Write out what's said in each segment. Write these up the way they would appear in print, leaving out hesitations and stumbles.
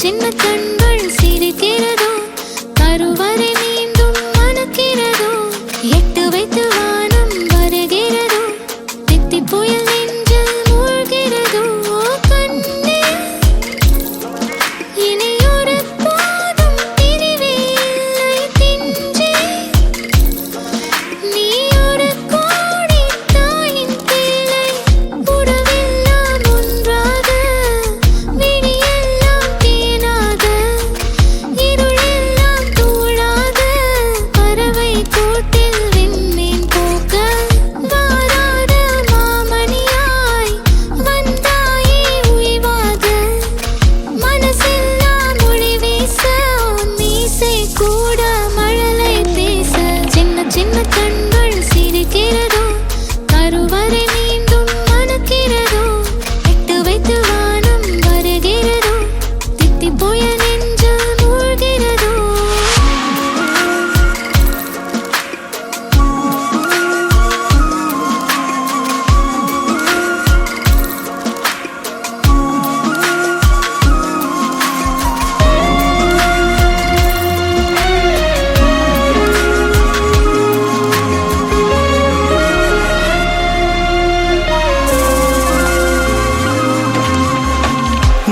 சின்ன கண்கள் சிரிக்கிறதோ கருவறை மீண்டும் மணக்கிறதோ எட்டு வைத்து வானம் வருகிறதோ தித்தி புயல் நெஞ்சில் மூழ்கிறதோ கண்ணே இனியொரு போதும் பிரிவே இல்லை தின்றே நீ ஒரு கோடி தாயின் பிள்ளை உறவெல்லாம் ஒன்றாக விழியெல்லாம் தேனாக இருளெல்லாம் தூளாக பறவை கூட்டில் விண்மீன் போக்க வாராத மாமணியாய் வந்தாயே உய்வாக மனசெல்லாம் மொழி வீச மீசை கூட மழலை பேச சின்ன சின்ன கண்கள் சிரிக்கிறதோ கருவறை மீண்டும் மணக்கிறதோ எட்டு வைத்து வானம் வருகிறதோ தித்தி புயல் நெஞ்சில் மூழ்கிறதோ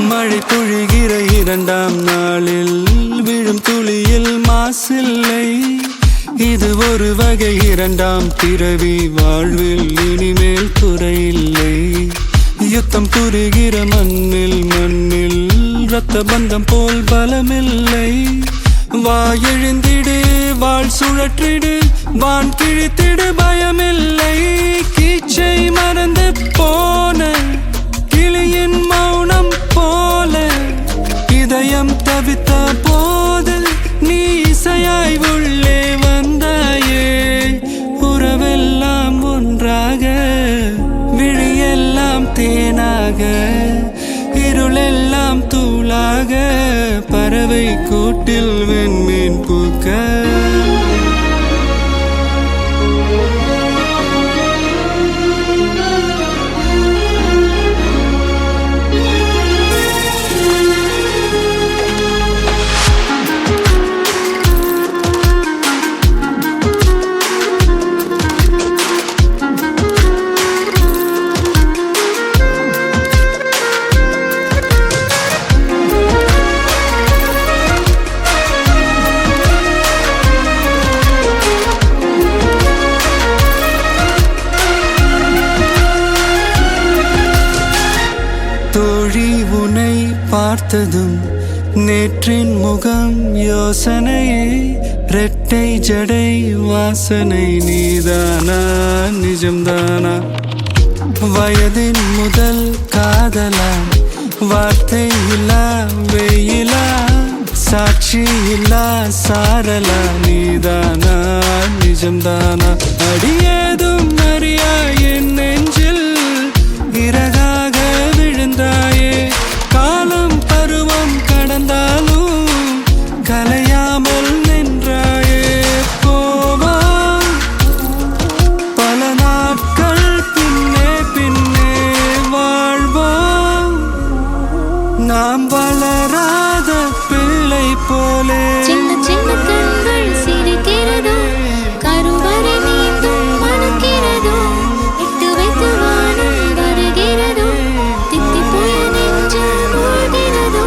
மழை பொழிகிற இரண்டாம் நாளில் விழும் துளியில் மாசில்லை இது ஒரு வகை இரண்டாம் பிறவி வாழ்வில் இனிமேல் குறையில்லை யுத்தம் புரிகிற மண்ணில் இரத்த பந்தம் போல் பலமில்லை வா எழுந்திடு வாழ் சுழற்றிடு வான் கிழித்திடு பயமில்லை கீச்சை மறந்து போன கிளியின் மௌனம் போல இதயம் தவித்த போது நீ இசையாய் உள்ளே வந்தாயே உறவெல்லாம் ஒன்றாக விழியெல்லாம் தேனாக இருளெல்லாம் தூளாக பறவை கூட்டில் வெண்மீன் பூக்க தோழி உன்னை பார்த்ததும் நேற்றின் முகம் யோசனையே ரெட்டை ஜடை வாசனை நீதானா நிஜம்தானா வயதின் முதல் காதலா வார்த்தை இல்லா வெயிலா சாட்சி இல்லா சாரலா நீதானா நிஜம்தானா அடியேதும் அறியா என் நெஞ்சில் இறகாக விழுந்தாயே காலம் பருவம் கடந்தாலும் கலையாமல் நின்றாயே போவா பல நாட்கள் பின்னே பின்னே வாழ்வோம் நாம் வளராத பிள்ளை போலே சின்ன சின்ன கண்கள் சிரிக்கிறதோ கருவறை மீண்டும் மணக்கிறதோ எட்டு வைத்து வானம் வருகிறதோ தித்தி புயல் நெஞ்சில் மூழ்கிறதோ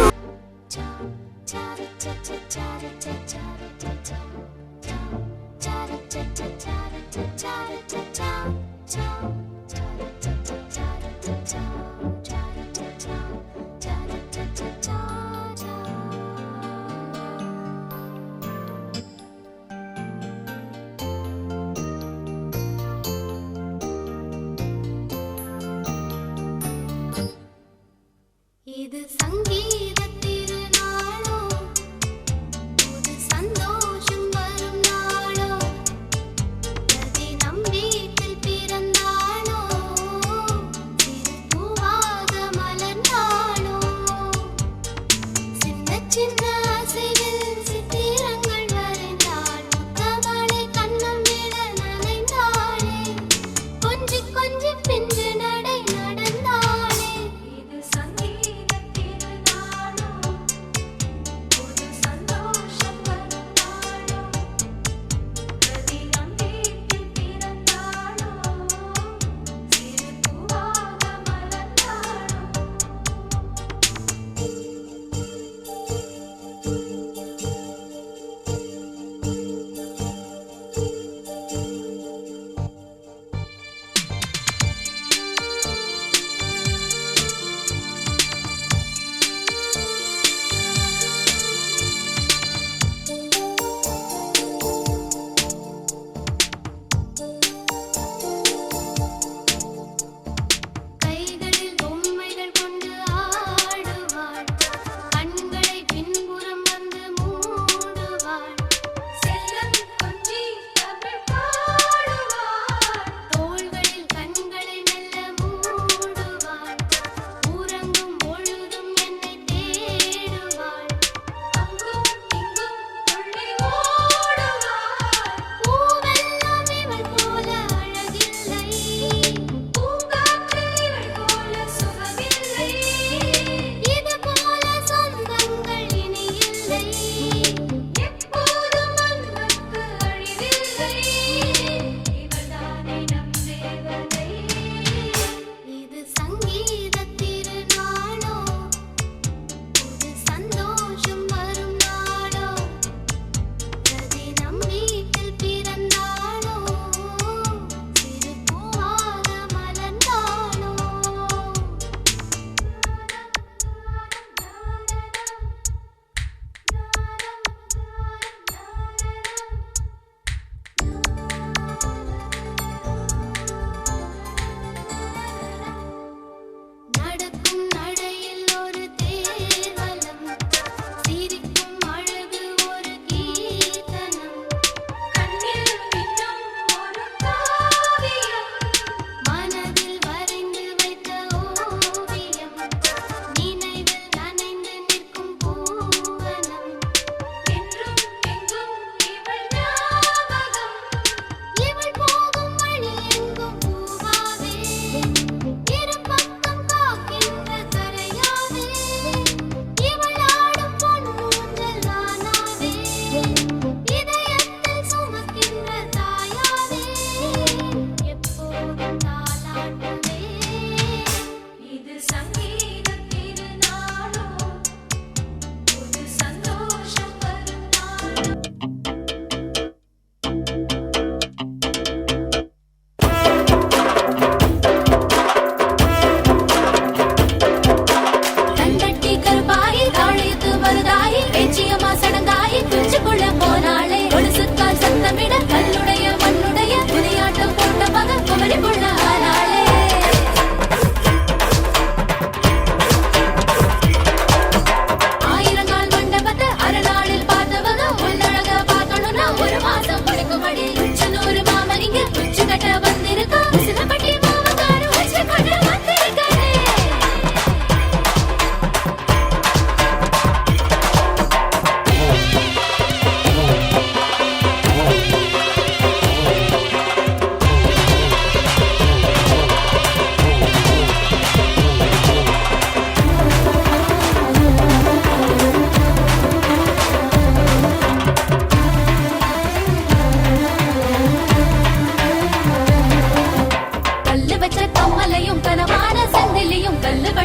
இது சங்கீத திருநாளோ புது சந்தோஷம் வரும் நாளோ பிரதி நம் வீட்டில் பிறந்தாளோ சிறு பூவாக மலர்ந்தாளோ சின்ன சின்ன அசைவில் சித்திரங்கள் வரைந்தாள் முத்தமழை கண்ணம் விட நனைந்தாளே கொஞ்சி கொஞ்சி பிஞ்சு நடை நடந்தாளே இது சங்கீத திருநாள்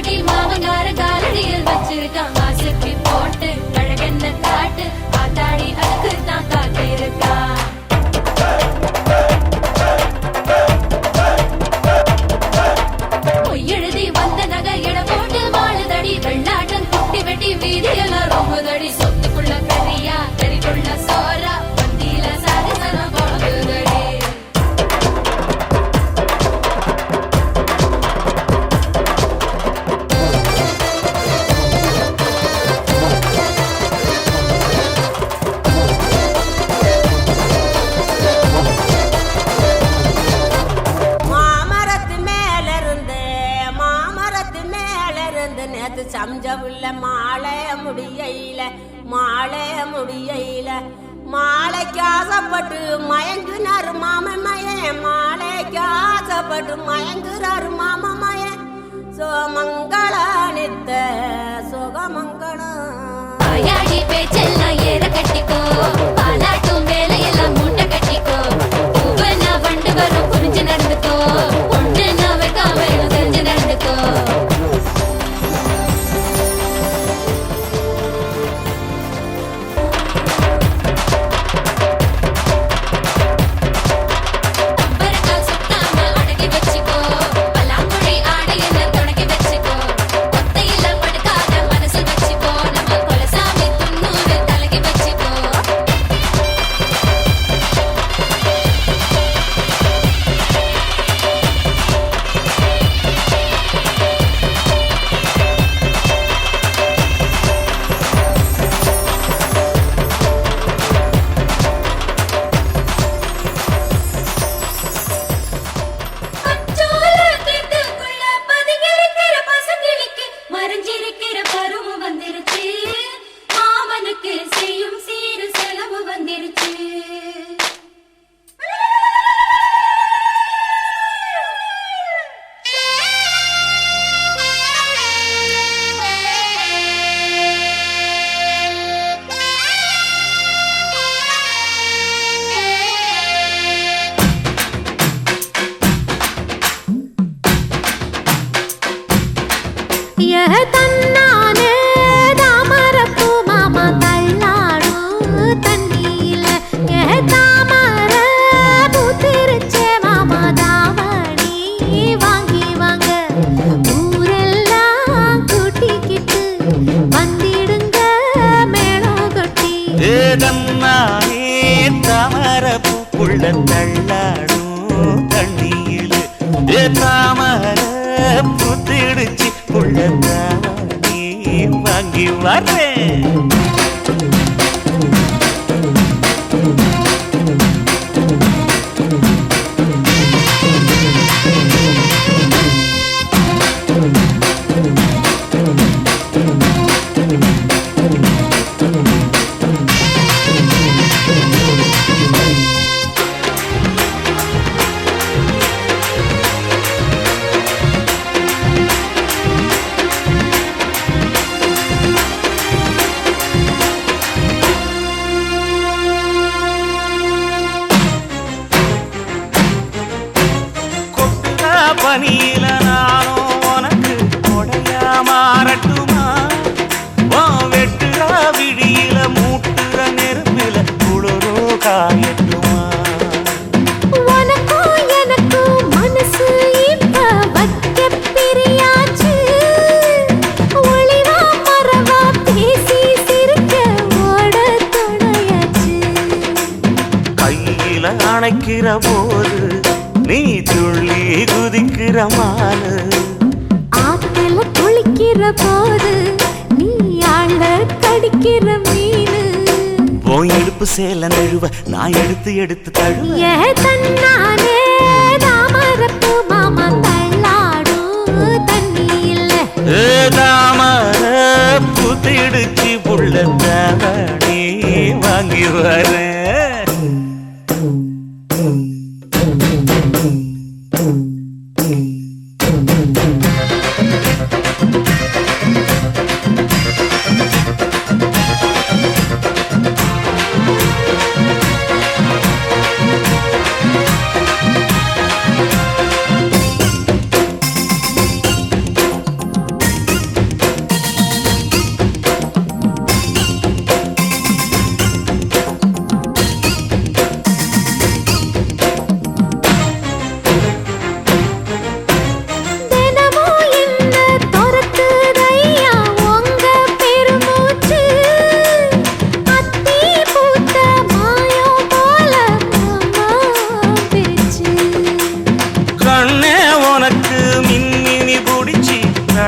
கட்டி மாமங்கார காலடியில் வச்சிருக்கான் வாசுக்கு போட்டு அழகென்ன காட்டு ஆத்தாடி அதுக்கு தான் காத்திருக்கா பொய்யெழுதி வந்த நகை எட போட்டு வாழுதடி வெள்ளாட்டம் குட்டி வெட்டி வீதியெல்லாம் ரொம்பதடி சொத்துக்குள்ள கரியா கறிக்குள்ள சோறா வந்தியில சாகசனம் போகுதடி நேத்து சம்ஜவுள்ள மாலை முடியையில மாலைக்கு ஆசைப்பட்டு மயங்குனாரு மாமன் மாலைக்கு ஆசைப்பட்டு மயங்குறாரு மாமன் சோமங்கள நித்த சுகமங்களம் ஆயாடி பேச்செல்லாம் ஏற கட்டிக்கோ பாலாட்டும் வேலையெல்லாம் மூட்டை கட்டிக்கோ பூவனா வண்டு வரும் புரிஞ்சு நடந்துக்கோ ஒன்று நான் வைக்காம தெரிஞ்சு நடந்துக்கோ தன்னானே தாமரப்பூ மாமா தள்ளாடும் தண்ணியில தாமர பூத்திருச்சே மாமா தாவணி வாங்கி வாங்க ஊரெல்லாம் கூட்டிக்கிட்டு வந்திடுங்க மேளம் கொட்டி தன்னானே தாமரப்பூக்குள்ள தள்ளாடும் தண்ணியில தாமர பூத்திடுச்சு நீ வாங்கி வரேன் பனியில நானும் உனக்கு கொடையா மாறட்டுமா வெட்டுற விடியில மூட்டுற நெருப்பில குளிரோ காயட்டுமா உனக்கும் எனக்கும் மனசு இப்ப வைக்க பிரியாச்சு ஒளிவா மரவா பேசி சிரிக்க ஓட துணையாச்சு கையில அணைக்கிற போது நீ துள்ளி குதிக்கிற மானு ஆத்துல குளிக்கிற போது நீ ஆள கடிக்கிற மீனு போய் எடுப்பு சேல நழுவ நான் எடுத்து எடுத்து தழுவ தன்னானே தாமரப்பூ மாமா தள்ளாடும் தண்ணியில தாமர புத்திடுச்சு புள்ள தாவணி வாங்கி வரேன்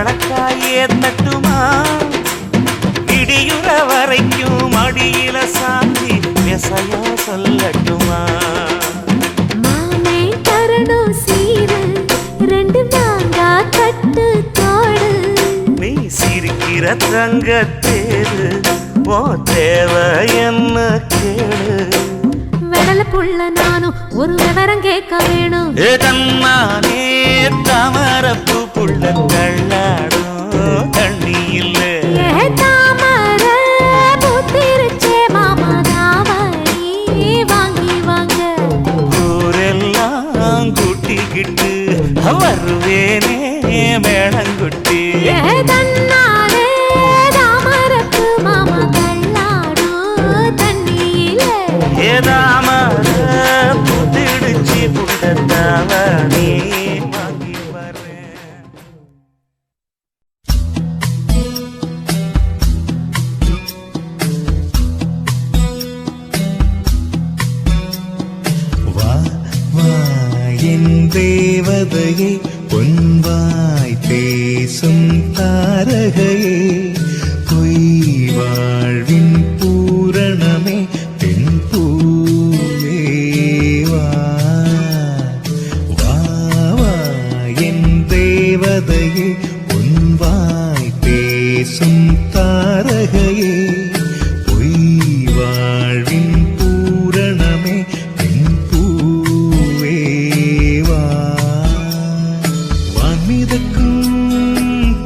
வழக்காயே தட்டுமா இடியுற வரைக்கும் அடியில சாந்தி விசையா சொல்லட்டுமா மாமே தரணும் சீரு ரெண்டு மாங்கா கட்டு தோடு நீ சிரிக்கிற தங்கத்தேரு ஓ தேவை என்ன கேளு வெடல புள்ள நானும் ஒரு விவரம் கேட்க வேணும் தன்னானே தாமரப்பூ புள்ள தள்ளாடும் தண்ணி இல்லை தாமர பூத்திருச்சே மாமா தாவணி வாங்கி வாங்க ஊரெல்லாம் கூட்டிக்கிட்டு வருவேனே மேளங்குட்டி தன்னாலே தாமரப்பு மாமா தள்ளாடும் தண்ணியில ஏதாமர புத்திடுச்சி புட்டத்தாவணி வாங்கி வரேன் வா வா என் தேவதையே பொன்வாய் பேசும் தாரகையே பொய் வாழ்வின் பூரணமே பெண் பூவே வா வா வா என் தேவதையே பொன்வாய் பேசும் தாரகையே பொய் வாழ்வின் பூரணமே பெண் பூவே வா வான்மிதக்கும்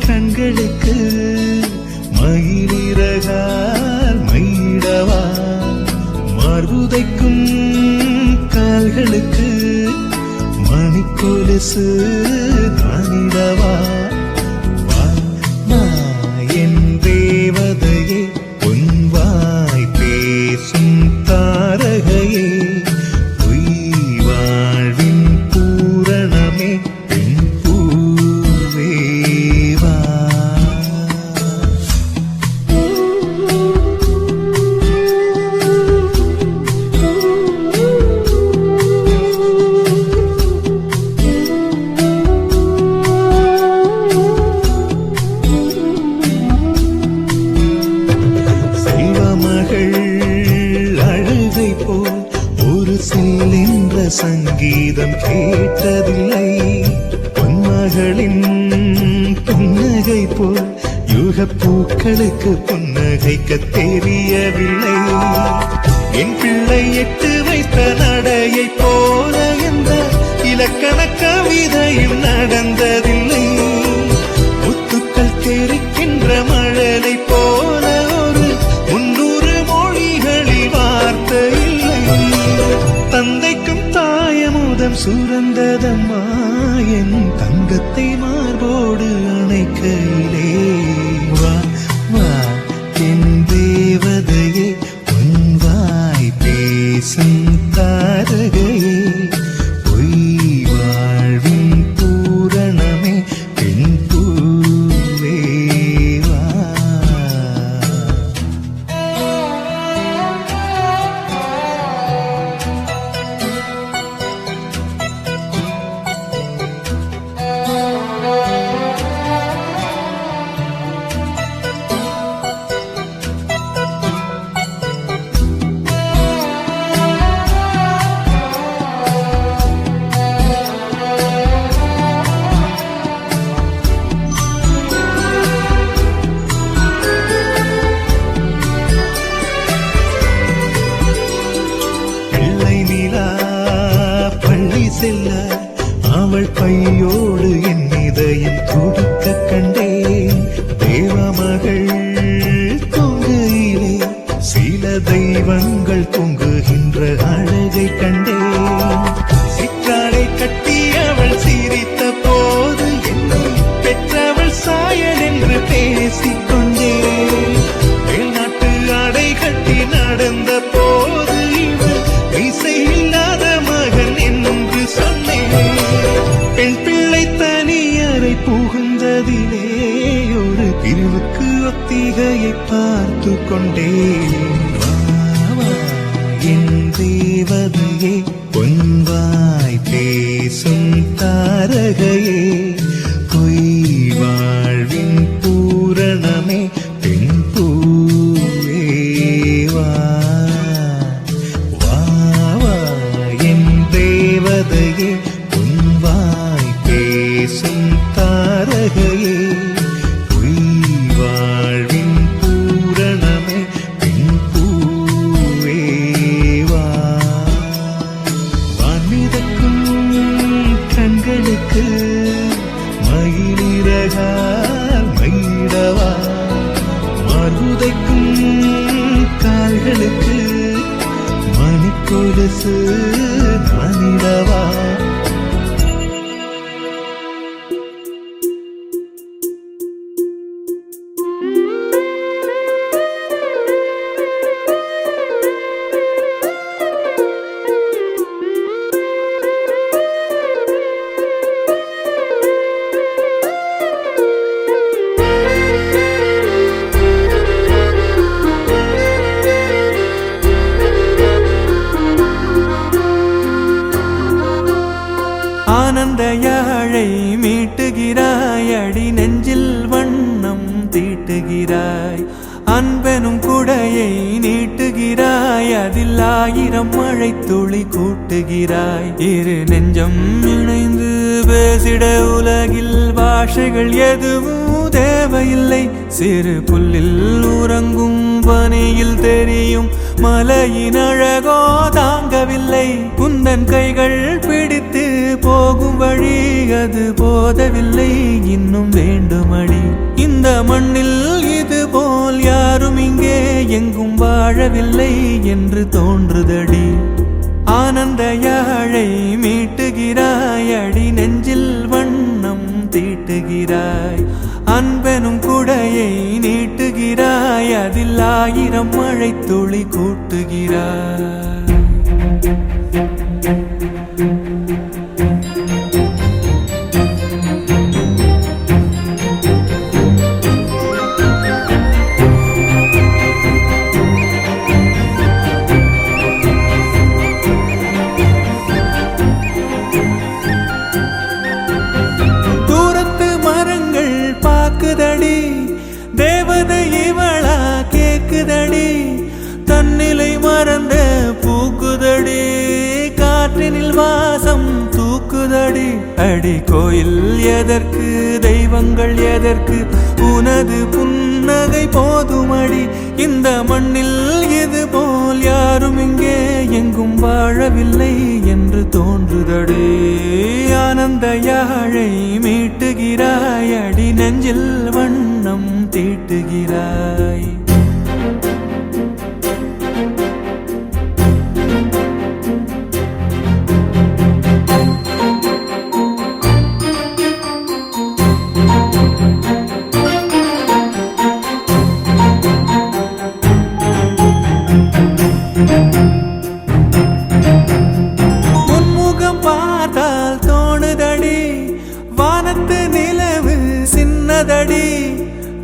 கண்களுக்கு மயிலிறகால் மயிடவா மார்புதைக்கும் கால்களுக்கு மணிக்கொலுசு தானிடவா வா வா என் தேவதையே பொன்வாய் பேசும் தாரகையே பொய் வாழ்வின் பூரணமே பெண் பூவே வா செல்வமகள் அழுகை போல் ஒரு செல்லென்ற சங்கீதம் கேட்டதில்லை பொன்மகளின் புன்னகை போல் யுகப் பூக்களுக்கு புன்னகைக்க தெரியவில்லை என் பிள்ளை எட்டு வைத்த நடையை போல என்ற இலக்கண கவிதையும் நடந்ததில்லை முத்துக்கள் தெரிக்கின்ற மழலை போல ஒரு 300 மொழிகளில் வார்த்தை இல்லை தந்தைக்கும் தாயமுதம் சுரந்ததம்மா என் தங்கத்தை மார்போடு அணைக்கையிலே வா வா என் தேவதையே பொன்வாய் பேசும் தாரகையே பொய் வாழ்வின் பூரணமே பெண் பூவே வா பிள்ளை நிலா பள்ளி செல்ல அவள் பையோடு என் இதயம் துடிக்க கண்டேன் தேவமகள் தொங்கையிலே சில தெய்வங்கள் தொங்குகின்ற அழகை கண்டேன் சிற்றாடை கட்டி அவள் சிரித்த போது என்னை பெற்றவள் சாயல் என்று பேசிக்கொண்டேன் வெளிநாட்டு ஆடை கட்டி நடந்த போது இவள் இசை இல்லாத மகன் என்று சொன்னேன் பெண் பிள்ளை தனியறை புகுந்ததிலே ஒரு பிரிவுக்கு ஒத்திகையை பார்த்து கொண்டேன் வா, வா, என் தேவதையே பொன்வாய் பேசும் தாரகையே பொய் வாழ்வி அழகால் மையிடவா மருதைக்கும் கால்களுக்கு மணிக்கொலுசு நானிடவா ஆனந்த யாழை மீட்டுகிறாய் அடி நெஞ்சில் வண்ணம் தீட்டுகிறாய் அன்பெனும் குடையை நீட்டுகிறாய் அதில் 1000 மழை துளி கூட்டுகிறாய் இரு நெஞ்சம் இணைந்து பேசிட உலகில் பாஷைகள் எதுவும் தேவையில்லை சிறு புல்லில் உறங்கும் பனியில் தெரியும் மலையின் அழகோ தாங்கவில்லை குந்தன் கைகள் பிடித்து போகும் வழி அது போதவில்லை இன்னும் வேண்டுமடி இந்த மண்ணில் இது போல் யாரும் இங்கே எங்கும் வாழவில்லை என்று தோன்றுதடி ஆனந்த யாழை மீட்டுகிறாய் அடி நெஞ்சில் வண்ணம் தீட்டுகிறாய் அன்பெனும் குடையை நீட்டுகிறாய் அதில் 1000 மழை துளி கூட்டுகிறாய் கேக்குதடி தேவதை இவளா கேக்குதடி தன்னிலை மறந்த பூக்குதடி காற்றினில் வாசம் தூக்குதடி அடி கோயில் எதற்கு தெய்வங்கள் எதற்கு உனது புன்னகை போதுமடி இந்த மண்ணில் இது போல் யாரும் இங்கே எங்கும் வாழவில்லை என்று தோன்றுதடி ஆனந்த யாழை மீட்டுகிறாய் அடி நெஞ்சில் வண்ணம் தீட்டுகிறாய்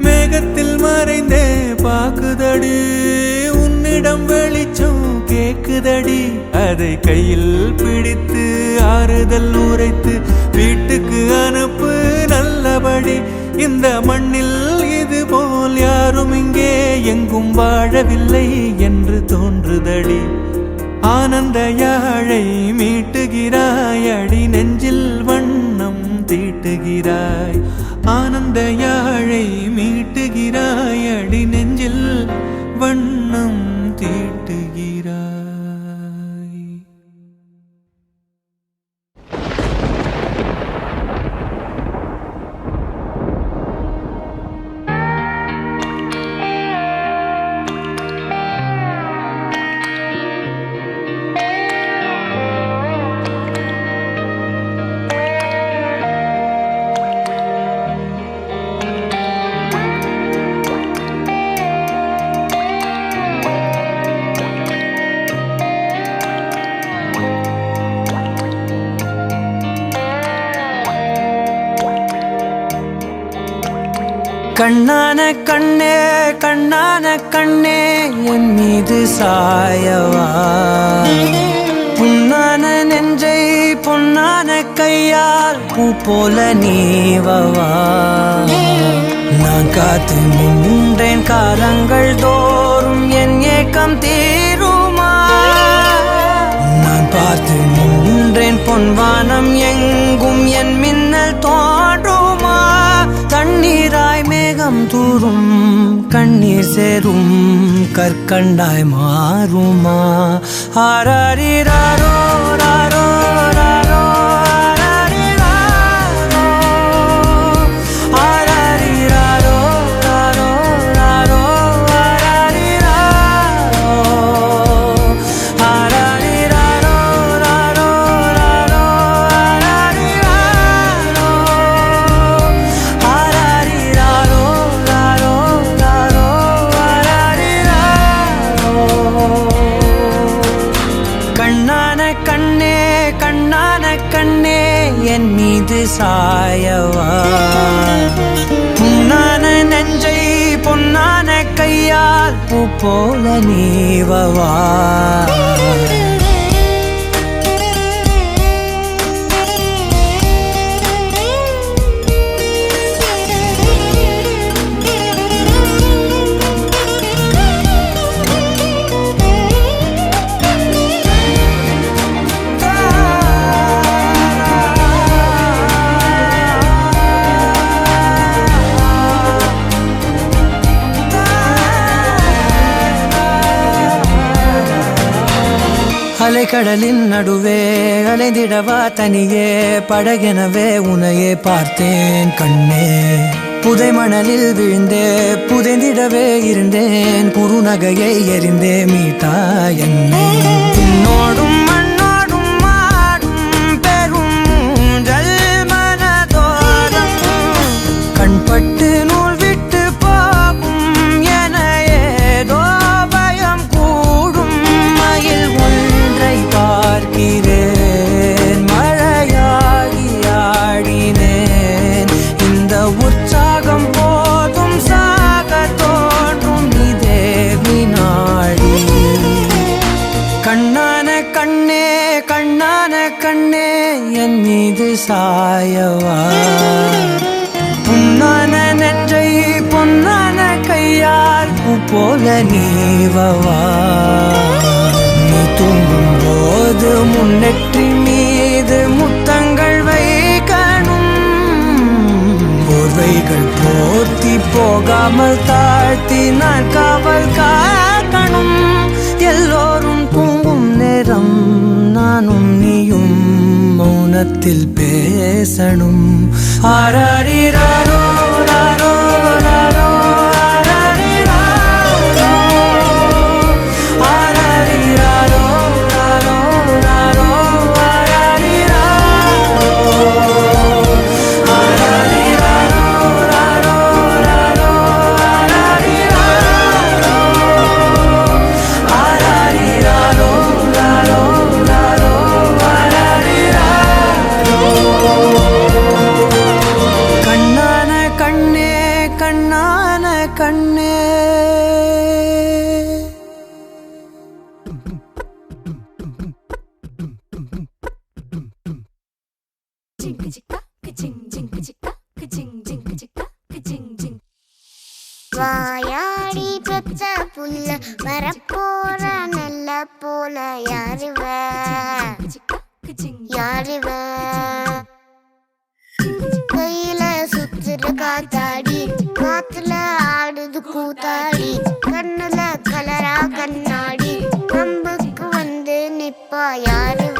மேகத்தில் மறைந்தே பாக்குதடி உன்னிடம் வெளிச்சம் கேக்குதடி அதை கையில் பிடித்து ஆறுதல் உரைத்து வீட்டுக்கு அனுப்பு நல்லபடி இந்த மண்ணில் இது போல் யாரும் இங்கே எங்கும் வாழவில்லை என்று தோன்றுதடி ஆனந்த யாழை மீட்டுகிறாய் அடி நெஞ்சில் வண்ணம் தீட்டுகிறாய் ஆனந்த யாழை மீட்டுகிறாய் அடி நெஞ்சில் வண்ணம் தீட்டுகிறாய் கண்ணான கண்ணே கண்ணான கண்ணே என் மீது சாயவா புண்ணான நெஞ்சை பொன்னான கையால் பூ போல நீவவா நான் காத்து நின்றேன் காலங்கள் தோறும் என் ஏக்கம் தீருமா நான் பார்த்து நின்றேன் பொன்வானம் எங்கும் என் மின்னல் தோன்றுமா தண்ணீராய் மேகம் தூரும் கண்ணீர் சேரும் கற்கண்டாய் மாறுமா ஆராரிராரோ ராரோ ராரோ ஆராரிராரோ சாயவா பொன்னான நெஞ்சை பொன்னான கையால் பூ போல நீவவா அலைக்கடலின் நடுவே அலைந்திடவா தனியே படகெனவே உனையே பார்த்தேன் கண்ணே புதை மணலில் விழுந்தே புதைந்திடவே இருந்தேன் குறுநகையை எறிந்தே மீட்டா என்னை உன்னோடும் மண்ணோடும் மாடும் பெரும் ஊஞ்சல் மனதோரம் கண்பட்டு நூல் விட்டு போகும் என ஏதோ பயம் கூடும் மயில் பார்க்கிறேன் மழையாகி ஆடினேன் இந்த உற்சாகம் போதும் சாக தோன்றும் இதே வினாடி கண்ணான கண்ணே கண்ணான கண்ணே என் மீது சாயவா பொன்னான நெஞ்சை பொன்னான கையால் பூ போல நீவவா நீ தூங்கும் போது முன்னெற்றி மீது முத்தங்கள் வைக்கணும் போர்வைகள் போர்த்தி போகாமல் தாழ்த்தி நான் காவல் காக்கணும் எல்லோரும் தூங்கும் நேரம் நானும் நீயும் மௌனத்தில் பேசணும் ஆராரிராரோ ராரோ ராரோ வாயாடி பெத்த புள்ள வரப்போற நல்ல போல யாருவ யாருவ கையில சுத்துற காத்தாடி காத்துல ஆடுது கூத்தாடி கண்ணுல கலரா கண்ணாடி நம்புக்கு வந்து நிப்பா யாருவ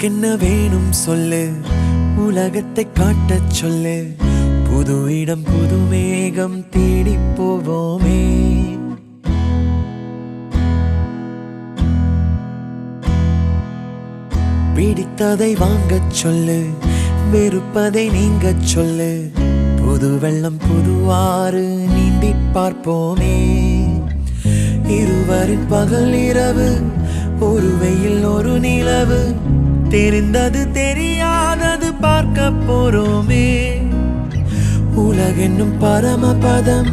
உனக்கென்ன வேணும் சொல்லு, உலகத்தை காட்டச் சொல்லு. புது இடம் புது மேகம் தேடி போவோமே. பிடித்ததை வாங்கச் சொல்லு, வெறுப்பதை நீங்கச் சொல்லு. புது வெள்ளம் புது ஆறு நீந்தி பார்ப்போமே. இருவரின் பகல் இரவு, ஒரு வெயில் ஒரு நிலவு. தெரிந்தது தெரியாதது பார்க்க போறோமே. உலகென்னும் பரமபதம்,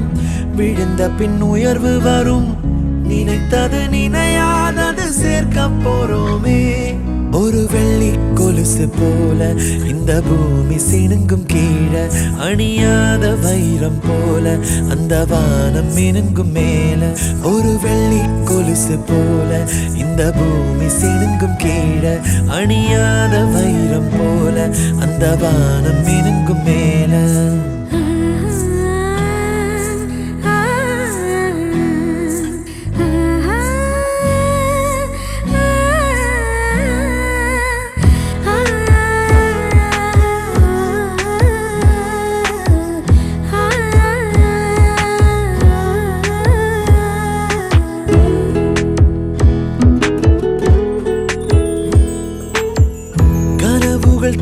விழுந்த பின் உயர்வு வரும். நினைத்தது நினையாதது சேர்க்க போறோமே. ஒரு வெள்ளி கொலுசு போல இந்த பூமி சினுங்கும் கீழே, அணியாத வைரம் போல அந்த வானம் மினுங்கும் மேல. ஒரு வெள்ளி கொலுசு போல இந்த பூமி சினுங்கும் கீழே, அணியாத வைரம் போல அந்த வானம் மினுங்கும் மேல.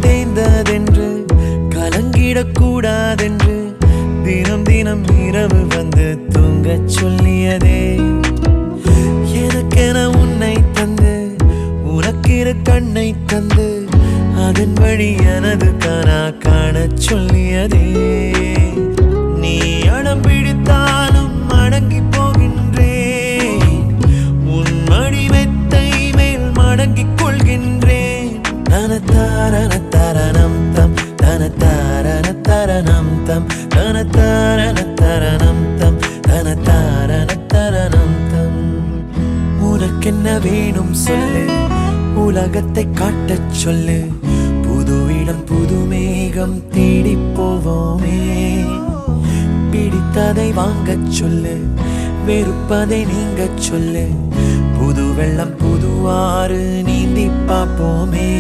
தேய்ந்ததென்று கலங்கிடக்கூடாதென்று தினம் தினம் இரவு வந்து தூங்கச் சொல்லியதே. எனக்கென உன்னை தந்து உனக்கிரு கண்ணை தந்து அதன் வழி எனது கனா காணச் சொல்லியதே. நீ அடம் பிடித்தாலும் அடங்கி போகின்றேன், உன் மடி மெத்தை மேல் மடங்கிக் கொள்கின்றேன். தனத்தாரண தரணம் தம் தனத்தாரண தரணம் தம் தனத்தாரண தரணம் தம் தனத்தாரண தரணம் தம். உனக்கென்ன வேணும் சொல்லு, உலகத்தை காட்டச் சொல்லு. புது இடம் புது மேகம் தேடி போவோமே. பிடித்ததை வாங்கச் சொல்லு, வெறுப்பதை நீங்கச் சொல்லு. புது வெள்ளம் புது ஆறு நீந்தி பார்ப்போமே.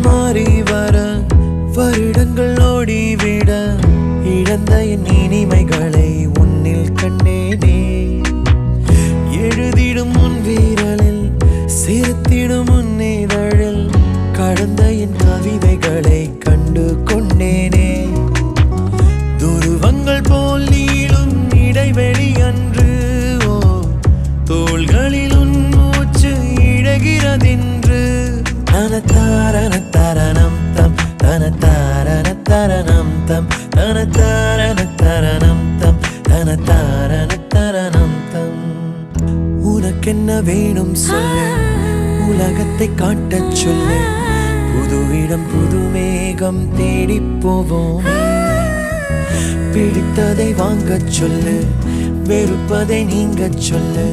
மாறி வர வருடங்கள் ஓடிவிட, இழந்த என் இனிமைகளை உன்னில் கண்டேனே. எழுதிடும் உன் வீரலில் சேர்த்திடும் உன் இதழில் கடந்த என் கவிதைகளை கண்டு கொண்டேனே. துருவங்கள் போல் நீளும் இடைவெளி அன்று, ஓ தோள்களில் உன் மூச்சு இழகிறதென்று. தனத்தாரண தரணம் தம் தனத்தாரண தரணம் தம் தனத்தாரண தரணம் தம் தனத்தாரண தரணம் தம். உனக்கென்ன வேணும் சொல்லு, உலகத்தை காட்டச் சொல்லு. புது இடம் புது மேகம் தேடி போவோம். பிடித்ததை வாங்கச் சொல்லு, வெறுப்பதை நீங்கச் சொல்லு.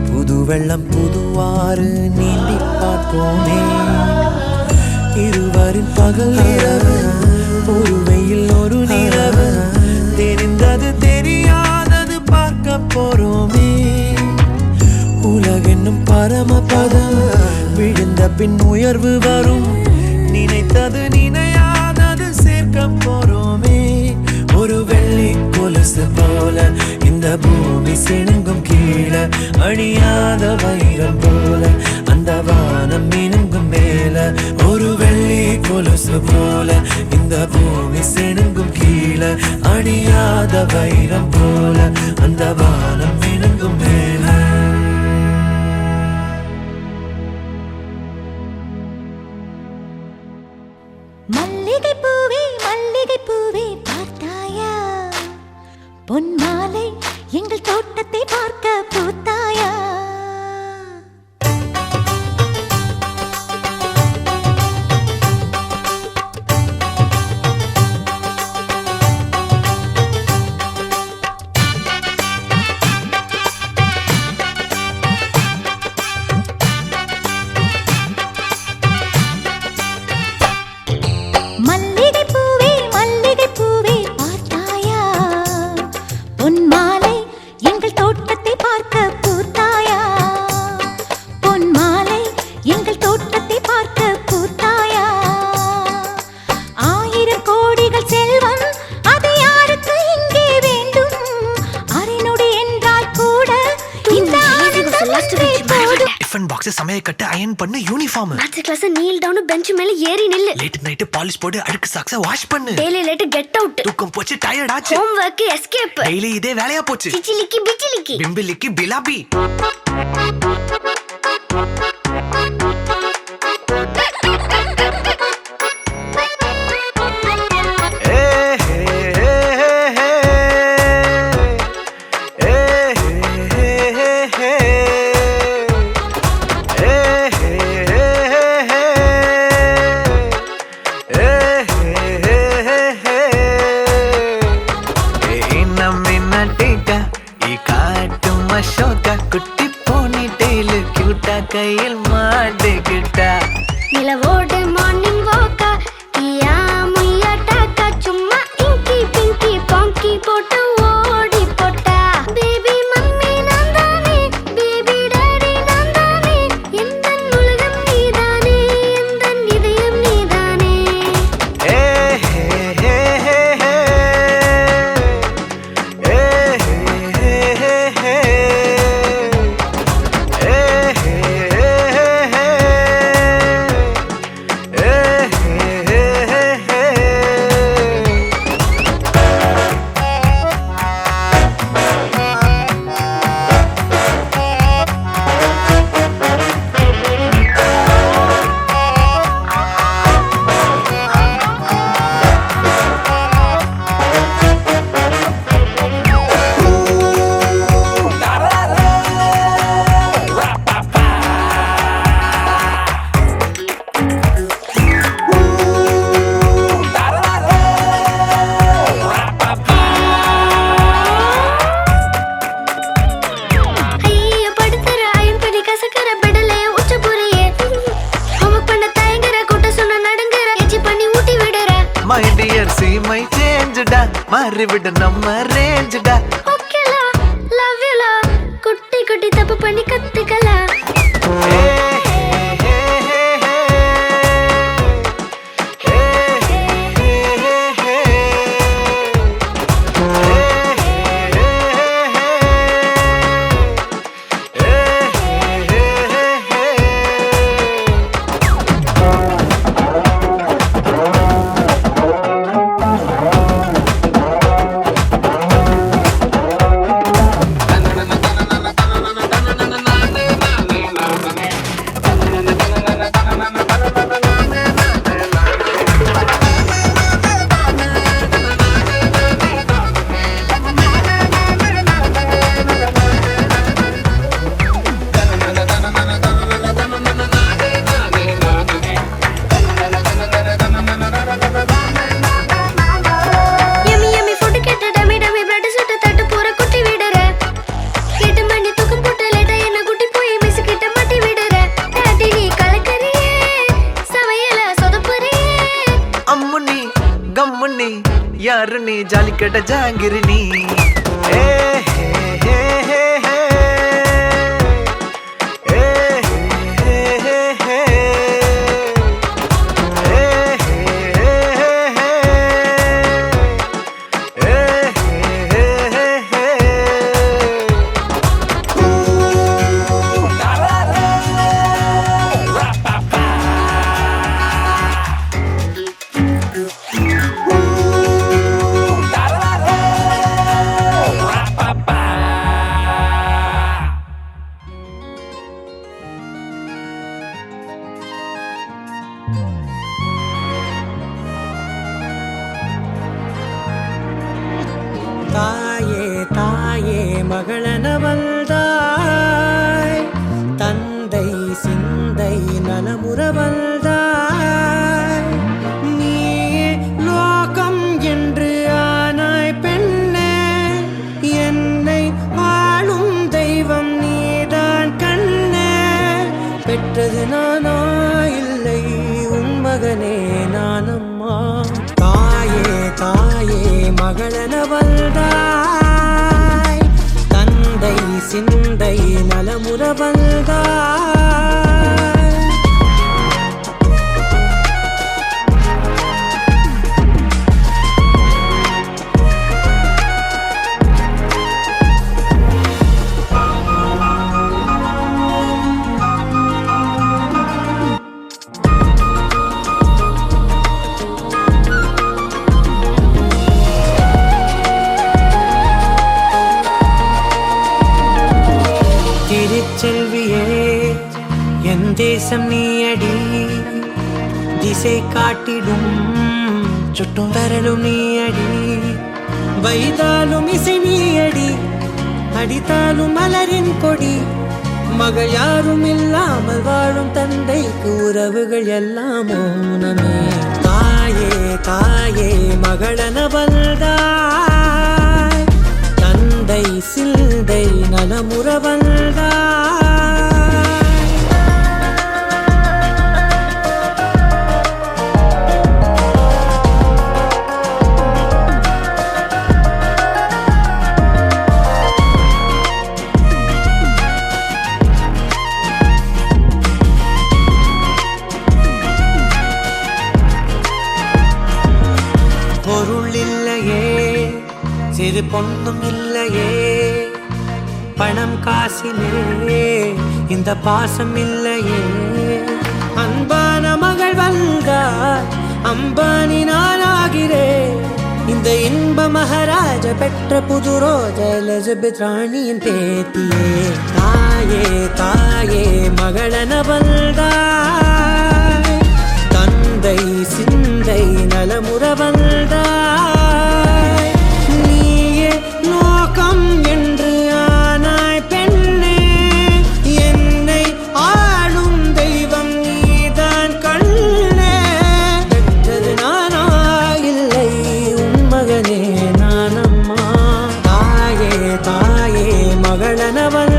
புது வெள்ளம் புது ஆறு நீந்தி பார்ப்போமே. இருவரின் பகல் இரவு, ஒரு வெயில் ஒரு நிலவு. தெரிந்தது தெரியாதது பார்க்க போறோமே. உலகென்னும் பரமபதம், விழுந்த பின் உயர்வு வரும். நினைத்தது நினையாதது சேர்க்க போறோமே. ஒரு வெள்ளி கொலுசு போல இந்த பூமி சினுங்கும் கீழே, அணியாத வைரம் போல அந்த வானம் மினுங்கும் மேல. ஒரு வெள்ளி கொலுசு போல இந்த பூமி சினுங்கும் கீழே, அணியாத வைரம் போல அந்த வானம் மினுங்கும் மேல. மல்லிகை பூவே மல்லிகை பூவே பார்த்தாயா, பொன்மாலை எங்கள் தோட்டத்தை பார்க்க பூத்தாயா சமைய கட்டு அயன் பண்ணு uniform maths class kneel down bench மேல ஏறி நில்லு லேட் நைட் பாலிஷ் போடு அழுக்கு சாக்ஸ வாஷ் பண்ணு டெய்லி லேட் கெட் அவுட் தூக்கம் போச்சு டயர்ட் ஆச்சு ஹோம் வர்க் எஸ்கேப் டெய்லி இதே வேலையா போச்சு சிச்சிலிக்கி பிச்சிலிக்கி பிம்பிலிக்கி பிலாபி குட்டி போனி டெய்லு கியூட்டா கையில் மாட்டிக்கிட்டா நிலவோடு மார்னிங் வாக்கா கியா முய்யா டாக்கா சும்மா இங்கி பிங்கி பாங்கி போட்டு ஓடி போட்டா பேபி மம்மி நான் தானே பேபி டாடி நான் தானே எந்தன் உலகம் நீதானே எந்தன் இதயம் நீதானே ஏ ஹே ஹே ஹே ஹே ஏ ஹே ஹே ஹே My dear, see my change da, மாறிவிடு நம்ம range da. ஓகேலா, love you லா, குட்டி குட்டி தப்பு பண்ணி கத்துக்கலாம். यार नी जालिकट जांगिर नी சிந்தை நலமுறவல்தான் செல்வியே என் தேசம் நீயடி திசை காட்டிடும் சுட்டும் வரலும் நீயடி வைதாலும் இசை நீயடி அடித்தாலும் மலரின் கொடி மகள் யாரும் இல்லாமல் வாழும் தந்தைக்கு உறவுகள் எல்லாம் மௌனமே தாயே தாயே மகளனவள்தாய் தந்தை சிந்தை நலமுறவள்தாய் பொருள் இல்லையே சிறு பொண்ணும் இல்லையே பணம் காசிலே இந்த பாசம் இல்லையே அன்பான மகள் வந்தார் அம்பானி நானாகிறேன் இந்த இன்ப மகாராஜ பெற்ற புது ரோஜ எலிசபெத் ராணியின் பேத்தியே தாயே தாயே மகளனவள்தாய் தந்தை சிந்தை நலமுறவள்தாய் நீயே லோகம் என்று ஆனாய் பெண்ணே என்னை ஆளும் தெய்வம் நீதான் கண்ணே பெற்றது நானா இல்லை உன் மகனே நானம்மா தாயே தாயே மகளனவள்